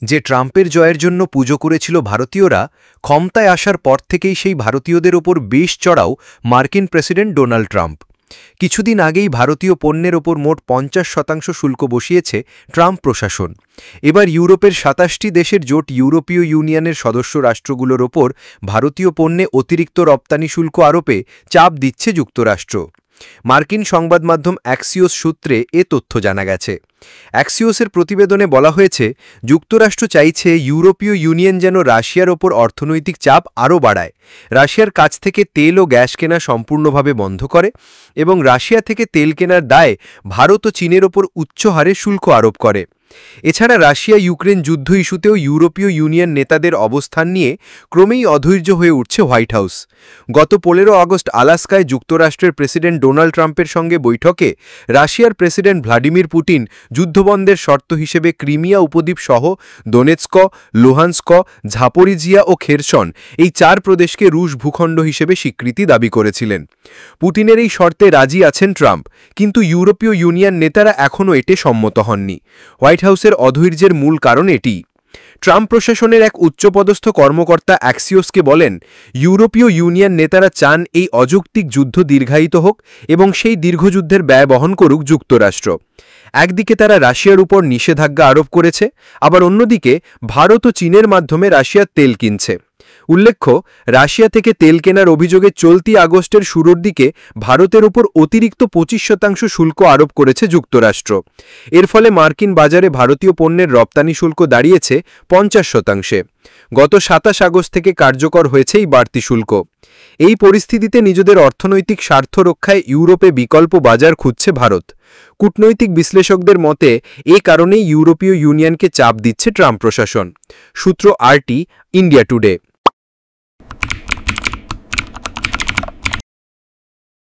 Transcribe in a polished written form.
যে ট্রাম্পের জয়ের জন্য পুজো করেছিল ভারতীয়রা, ক্ষমতায় আসার পর থেকেই সেই ভারতীয়দের ওপর বেশ চড়াও মার্কিন প্রেসিডেন্ট ডোনাল্ড ট্রাম্প। কিছুদিন আগেই ভারতীয় পণ্যের ওপর মোট 50% শুল্ক বসিয়েছে ট্রাম্প প্রশাসন। এবার ইউরোপের 27টি দেশের জোট ইউরোপীয় ইউনিয়নের সদস্য রাষ্ট্রগুলোর ওপর ভারতীয় পণ্যে অতিরিক্ত রপ্তানি শুল্ক আরোপে চাপ দিচ্ছে যুক্তরাষ্ট্র। মার্কিন সংবাদ মাধ্যম অ্যাক্সিওস সূত্রে এ তথ্য জানা গেছে। অ্যাক্সিওসের প্রতিবেদনে বলা হয়েছে, যুক্তরাষ্ট্র চাইছে ইউরোপীয় ইউনিয়ন যেন রাশিয়ার ওপর অর্থনৈতিক চাপ আরও বাড়ায়, রাশিয়ার কাছ থেকে তেল ও গ্যাস কেনা সম্পূর্ণভাবে বন্ধ করে এবং রাশিয়া থেকে তেল কেনার দায়ে ভারত ও চীনের ওপর উচ্চ হারে শুল্ক আরোপ করে। এছাড়া রাশিয়া ইউক্রেন যুদ্ধ ইস্যুতেও ইউরোপীয় ইউনিয়ন নেতাদের অবস্থান নিয়ে ক্রমেই অধৈর্য হয়ে উঠছে হোয়াইট হাউস। গত 15 আগস্ট আলাস্কায় যুক্তরাষ্ট্রের প্রেসিডেন্ট ডোনাল্ড ট্রাম্পের সঙ্গে বৈঠকে রাশিয়ার প্রেসিডেন্ট ভ্লাদিমির পুতিন যুদ্ধবন্ধের শর্ত হিসেবে ক্রিমিয়া উপদ্বীপ সহ দোনেৎস্ক, লুহান্স্ক, ঝাপোরিজিয়া ও খেরসন এই 4 প্রদেশকে রুশ ভূখণ্ড হিসেবে স্বীকৃতি দাবি করেছিলেন। পুতিনের এই শর্তে রাজি আছেন ট্রাম্প, কিন্তু ইউরোপীয় ইউনিয়ন নেতারা এখনও এতে সম্মত হননি। হোয়াইট হাউসের অধৈর্যের মূল কারণ এটি। ট্রাম্প প্রশাসনের এক উচ্চপদস্থ কর্মকর্তা অ্যাক্সিওসকে বলেন, ইউরোপীয় ইউনিয়ন নেতারা চান এই অযৌক্তিক যুদ্ধ দীর্ঘায়িত হোক এবং সেই দীর্ঘযুদ্ধের ব্যয় বহন করুক যুক্তরাষ্ট্র। একদিকে তারা রাশিয়ার উপর নিষেধাজ্ঞা আরোপ করেছে, আবার অন্যদিকে ভারত ও চীনের মাধ্যমে রাশিয়ার তেল কিনছে। উল্লেখ্য, রাশিয়া থেকে তেল কেনার অভিযোগে চলতি আগস্টের শুরুর দিকে ভারতের উপর অতিরিক্ত 25% শুল্ক আরোপ করেছে যুক্তরাষ্ট্র। এর ফলে মার্কিন বাজারে ভারতীয় পণ্যের রপ্তানি শুল্ক দাঁড়িয়েছে 50%। গত 27 আগস্ট থেকে কার্যকর হয়েছে এই বাড়তি শুল্ক। এই পরিস্থিতিতে নিজেদের অর্থনৈতিক স্বার্থ রক্ষায় ইউরোপে বিকল্প বাজার খুঁজছে ভারত। কূটনৈতিক বিশ্লেষকদের মতে এ কারণেই ইউরোপীয় ইউনিয়নকে চাপ দিচ্ছে ট্রাম্প প্রশাসন। সূত্র RT, ইন্ডিয়া টুডে।